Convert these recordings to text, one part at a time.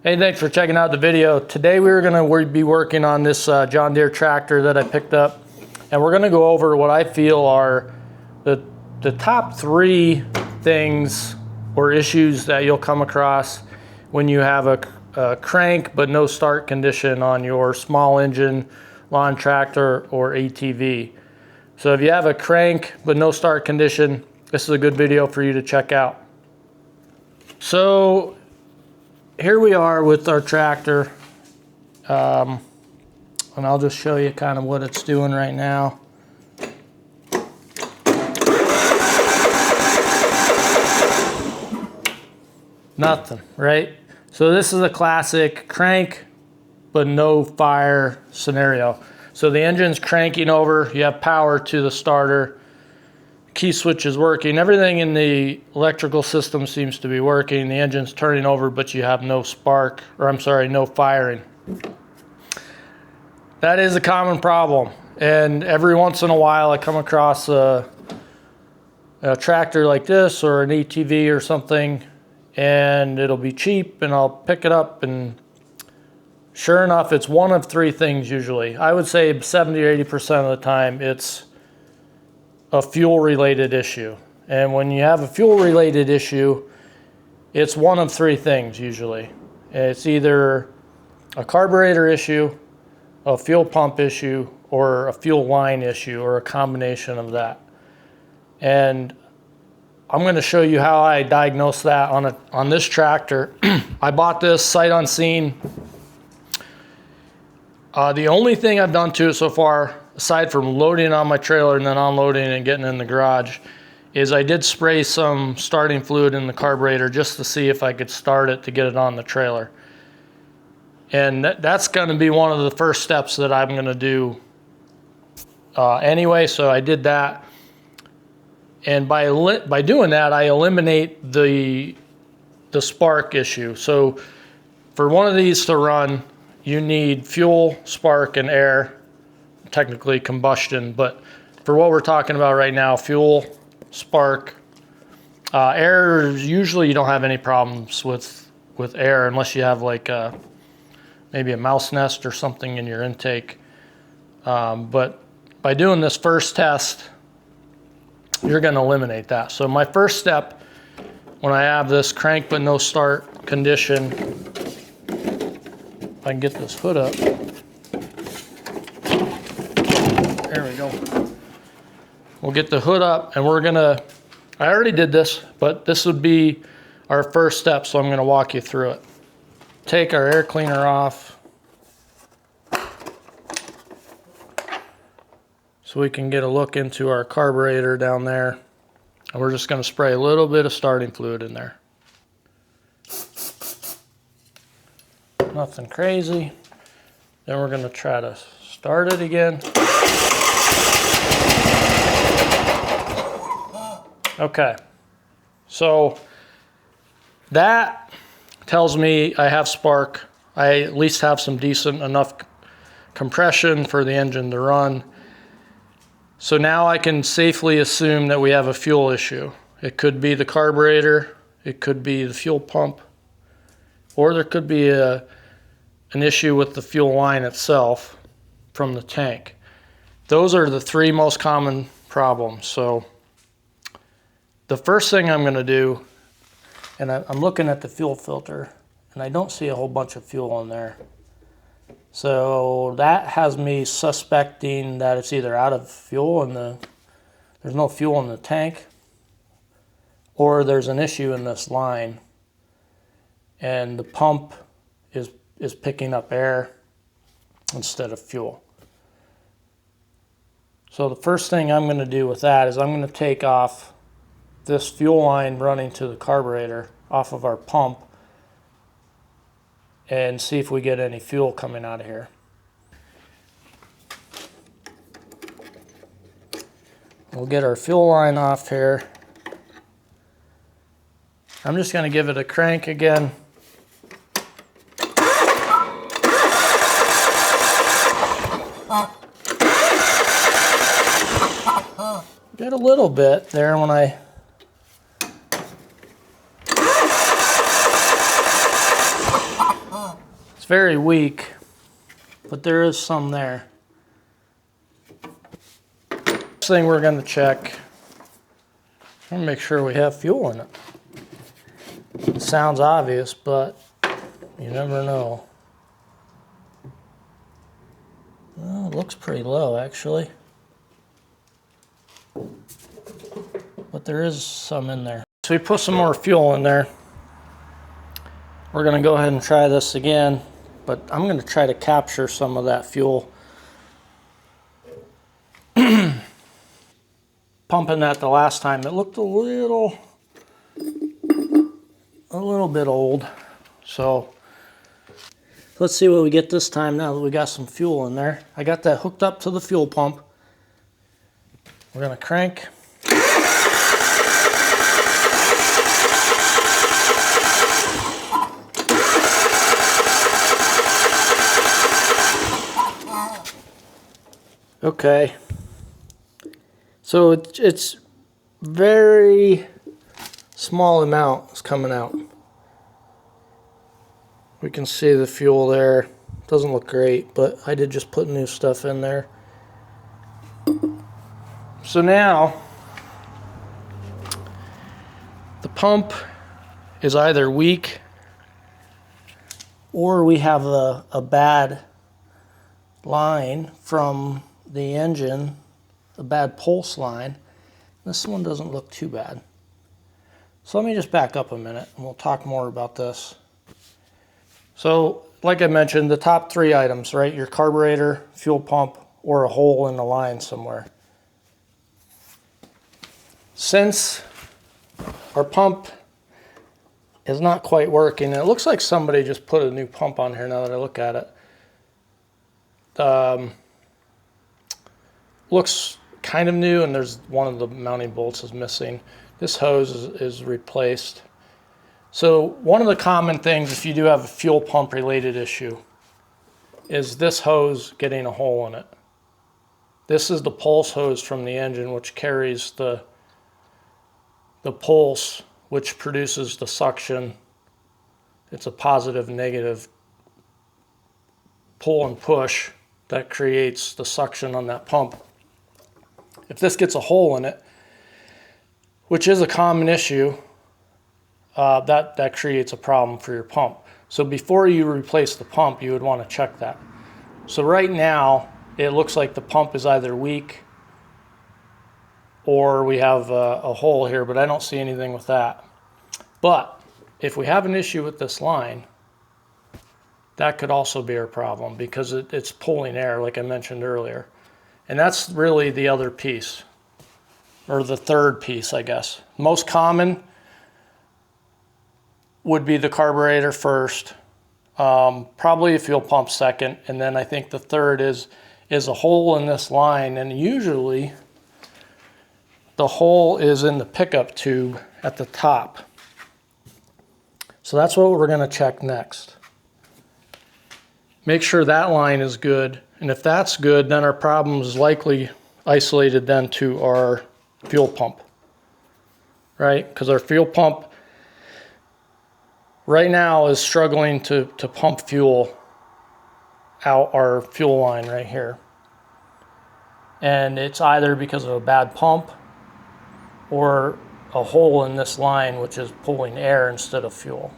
Hey, thanks for checking out the video. Today we're going to be working on this John Deere tractor that I picked up, and we're going to go over what I feel are the top 3 things or issues that you'll come across when you have a crank but no start condition on your small engine lawn tractor or ATV. So if you have a crank but no start condition, this is a good video for you to check out. So here we are with our tractor, and I'll just show you kind of what it's doing right now. Nothing, right? So this is a classic crank but no fire scenario. So the engine's cranking over, you have power to the starter, key switch is working, everything in the electrical system seems to be working, the engine's turning over, but you have no spark, or I'm sorry, no firing. That is a common problem, and every once in a while I come across a tractor like this or an ATV or something, and it'll be cheap, and I'll pick it up, and sure enough, it's one of 3 things usually. I would say 70 or 80% of the time it's a fuel related issue. And when you have a fuel related issue, it's one of 3 things usually. It's either a carburetor issue, a fuel pump issue, or a fuel line issue, or a combination of that. And I'm going to show you how I diagnose that on this tractor. I bought this sight unseen. The only thing I've done to it so far, aside from loading it on my trailer and then unloading and getting in the garage, is I did spray some starting fluid in the carburetor just to see if I could start it to get it on the trailer. And that's going to be one of the first steps that I'm going to do anyway, so I did that. And by doing that, I eliminate the spark issue. So for one of these to run, you need fuel, spark, and air. Technically combustion, but for what we're talking about right now, fuel, spark, air, usually you don't have any problems with air unless you have like maybe a mouse nest or something in your intake. But by doing this first test, you're going to eliminate that. So my first step when I have this crank but no start condition, if I can get this hood up. There we go. We'll get the hood up, and we're gonna, I already did this, but this would be our first step, so I'm gonna walk you through it. Take our air cleaner off so we can get a look into our carburetor down there. And we're just gonna spray a little bit of starting fluid in there. Nothing crazy. Then we're gonna try to start it again. Okay, so that tells me I have spark. I at least have some decent enough compression for the engine to run. So now I can safely assume that we have a fuel issue. It could be the carburetor, it could be the fuel pump, or there could be an issue with the fuel line itself from the tank. Those are the 3 most common problems. So the first thing I'm going to do, and I'm looking at the fuel filter, and I don't see a whole bunch of fuel in there. So that has me suspecting that it's either out of fuel and there's no fuel in the tank, or there's an issue in this line, and the pump is picking up air instead of fuel. So the first thing I'm going to do with that is I'm going to take off this fuel line running to the carburetor off of our pump and see if we get any fuel coming out of here. We'll get our fuel line off here. I'm just going to give it a crank again. Get a little bit there when I very weak, but there is some there. Next thing we're going to check, I'm going to make sure we have fuel in it. It sounds obvious, but you never know. Well, it looks pretty low, actually. But there is some in there. So we put some more fuel in there. We're going to go ahead and try this again, but I'm going to try to capture some of that fuel. Pumping that the last time, it looked a little bit old. So let's see what we get this time now that we got some fuel in there. I got that hooked up to the fuel pump. We're going to crank. Okay, so it's very small amount is coming out. We can see the fuel there. Doesn't look great, but I did just put new stuff in there. So now the pump is either weak or we have a bad line from the engine, a bad pulse line. This one doesn't look too bad. So let me just back up a minute and we'll talk more about this. So like I mentioned, the top three items, right? Your carburetor, fuel pump, or a hole in the line somewhere. Since our pump is not quite working, and it looks like somebody just put a new pump on here now that I look at it. Looks kind of new, and there's one of the mounting bolts is missing. This hose is replaced. So one of the common things if you do have a fuel pump related issue is this hose getting a hole in it. This is the pulse hose from the engine, which carries the pulse, which produces the suction. It's a positive, negative pull and push that creates the suction on that pump. If this gets a hole in it, which is a common issue, that creates a problem for your pump. So before you replace the pump, you would want to check that. So right now, it looks like the pump is either weak or we have a hole here, but I don't see anything with that. But if we have an issue with this line, that could also be our problem because it's pulling air, like I mentioned earlier. And that's really the other piece, or the third piece, I guess. Most common would be the carburetor first, probably a fuel pump second, and then I think the third is a hole in this line, and usually the hole is in the pickup tube at the top. So that's what we're going to check next. Make sure that line is good, and if that's good, then our problem is likely isolated then to our fuel pump, right? Because our fuel pump right now is struggling to pump fuel out our fuel line right here. And it's either because of a bad pump or a hole in this line, which is pulling air instead of fuel.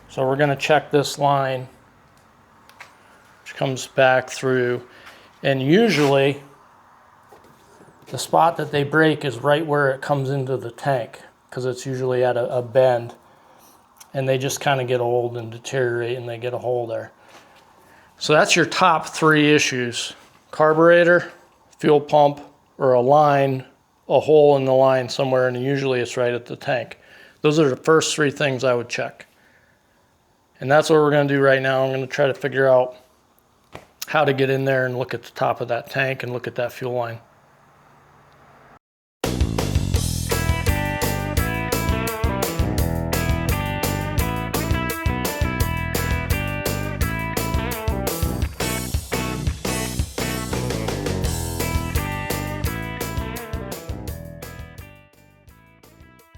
So we're going to check this line, which comes back through, and usually the spot that they break is right where it comes into the tank, because it's usually at a bend, and they just kind of get old and deteriorate and they get a hole there. So that's your top three issues: carburetor, fuel pump, or a line, a hole in the line somewhere, and usually it's right at the tank. Those are the first three things I would check. And that's what we're going to do right now. I'm going to try to figure out how to get in there and look at the top of that tank and look at that fuel line.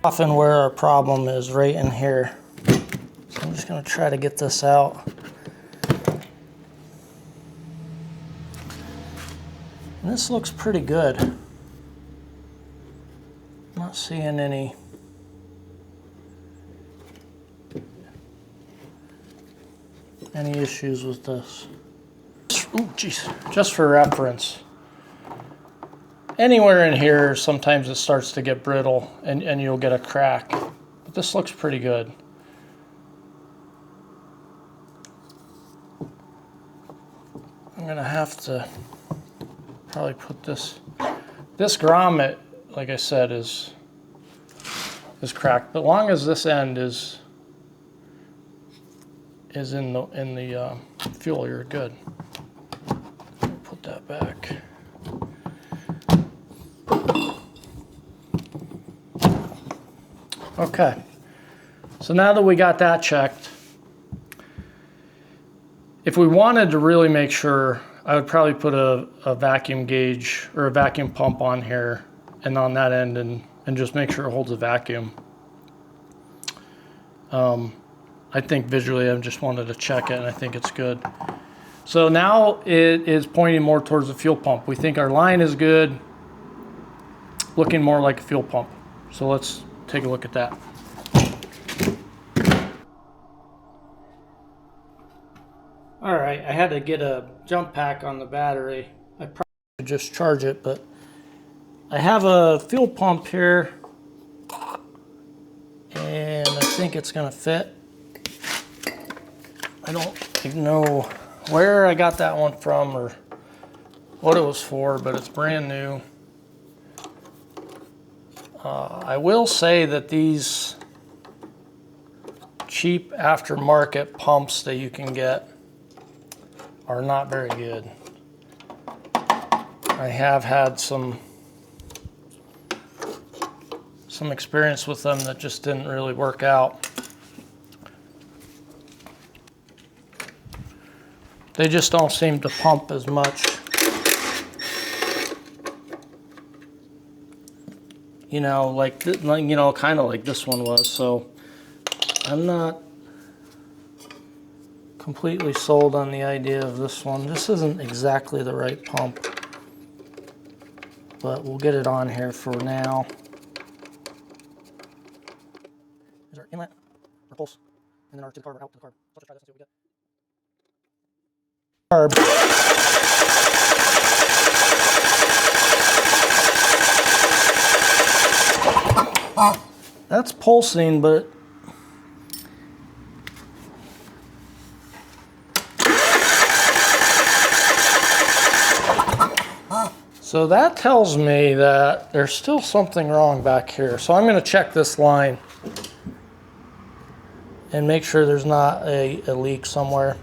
Often where our problem is right in here. So let I'm just going to try to get this out. And this looks pretty good. I'm not seeing any issues with this. Ooh, geez. Just for reference, anywhere in here sometimes it starts to get brittle and you'll get a crack. But this looks pretty good. I'm gonna have to probably put this grommet, like I said, is cracked. But long as this end is in the fuel, you're good. Put that back. Okay, so now that we got that checked, if we wanted to really make sure, I would probably put a vacuum gauge or a vacuum pump on here and on that end and just make sure it holds a vacuum. I think visually I just wanted to check it and I think it's good. So now it is pointing more towards the fuel pump. We think our line is good, looking more like a fuel pump. So let's take a look at that. All right, I had to get a jump pack on the battery. I probably could just charge it, but I have a fuel pump here and I think it's gonna fit. I don't even know where I got that one from or what it was for, but it's brand new. I will say that these cheap aftermarket pumps that you can get are not very good. I have had some experience with them that just didn't really work out. They just don't seem to pump as much. You know, kind of like this one was. So I'm not completely sold on the idea of this one. This isn't exactly the right pump, but we'll get it on here for now. Is our inlet, our pulse, and then our to the carb, out to the carb. So let's try this and see what we get. Carb. That's pulsing, but so that tells me that there's still something wrong back here. So I'm going to check this line and make sure there's not a leak somewhere.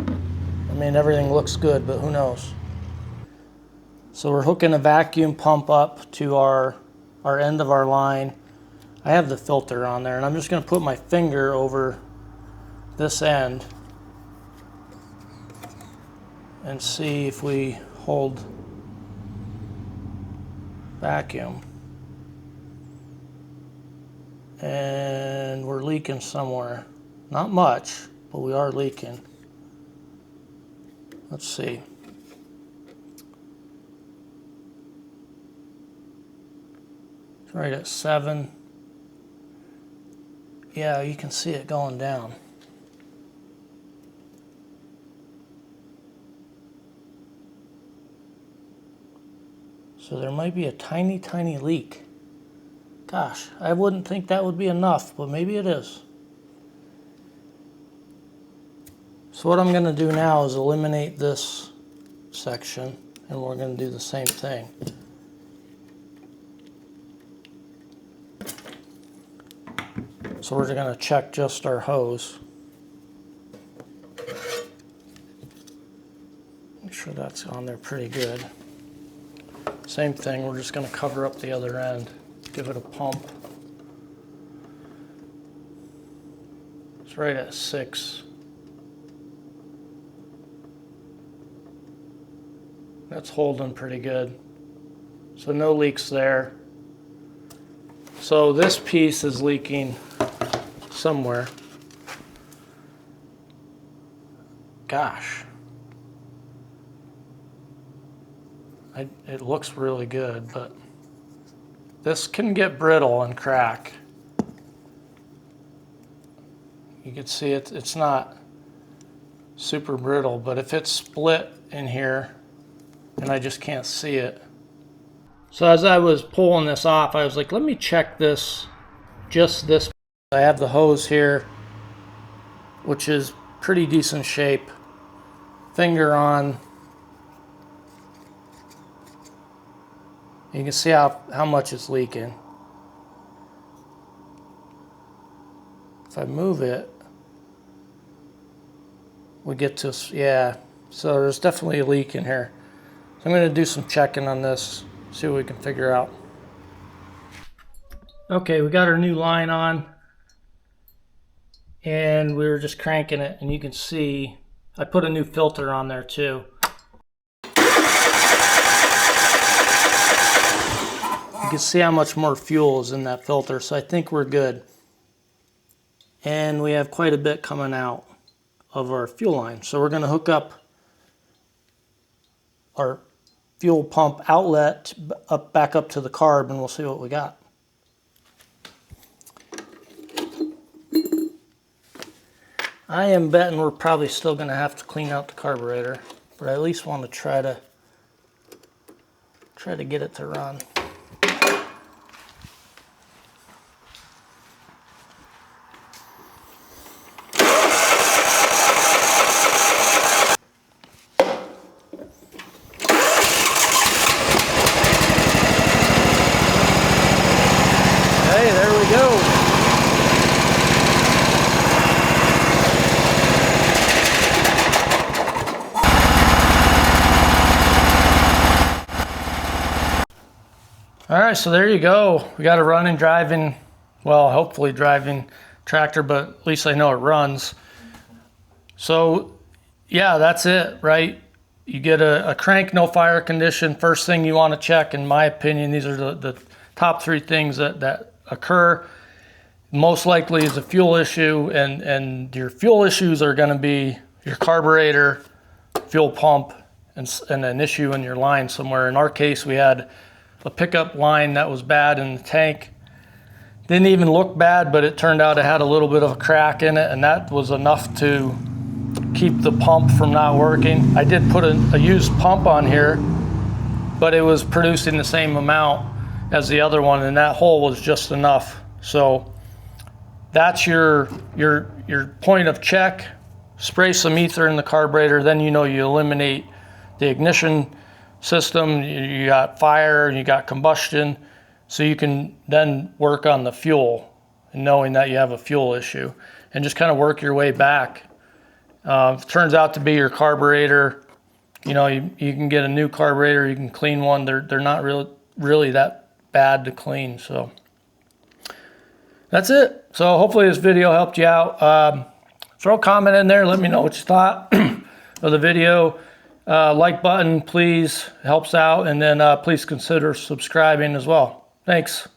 I mean, everything looks good, but who knows? So we're hooking a vacuum pump up to our end of our line. I have the filter on there, and I'm just going to put my finger over this end and see if we hold vacuum. And we're leaking somewhere. Not much, but we are leaking. Let's see. It's right at 7. Yeah, you can see it going down. So there might be a tiny, tiny leak. Gosh, I wouldn't think that would be enough, but maybe it is. So what I'm going to do now is eliminate this section, and we're going to do the same thing. So we're going to check just our hose. Make sure that's on there pretty good. Same thing, we're just going to cover up the other end, give it a pump. It's right at 6. That's holding pretty good. So no leaks there. So this piece is leaking somewhere. gosh. It looks really good, but this can get brittle and crack. You can see it's not super brittle, but if it's split in here and I just can't see it. So as I was pulling this off, I was like, let me check this, just this. I have the hose here, which is pretty decent shape. Finger on. You can see how much it's leaking. If I move it, we get to, yeah, so there's definitely a leak in here. So I'm going to do some checking on this, see what we can figure out. Okay, we got our new line on, and we were just cranking it, and you can see I put a new filter on there too. You can see how much more fuel is in that filter, so I think we're good. And we have quite a bit coming out of our fuel line. So we're going to hook up our fuel pump outlet back up to the carb, and we'll see what we got. I am betting we're probably still going to have to clean out the carburetor, but I at least want to try to get it to run. All right, so there you go. We got a running, driving, well, hopefully driving tractor, but at least I know it runs. So yeah, that's it, right? You get a crank, no fire condition. First thing you want to check, in my opinion, these are the top three things that occur. Most likely is a fuel issue, and your fuel issues are going to be your carburetor, fuel pump, and an issue in your line somewhere. In our case, we had a pickup line that was bad in the tank. Didn't even look bad, but it turned out it had a little bit of a crack in it, and that was enough to keep the pump from not working. I did put a used pump on here, but it was producing the same amount as the other one, and that hole was just enough. So that's your point of check. Spray some ether in the carburetor, then you know you eliminate the ignition system. You got fire, you got combustion, so you can then work on the fuel and knowing that you have a fuel issue, and just kind of work your way back. If it turns out to be your carburetor, you know, you can get a new carburetor, you can clean one. They're not really that bad to clean. So that's it. So hopefully this video helped you out. Throw a comment in there, let me know what you thought of the video. Like button, please, helps out, and then please consider subscribing as well. Thanks.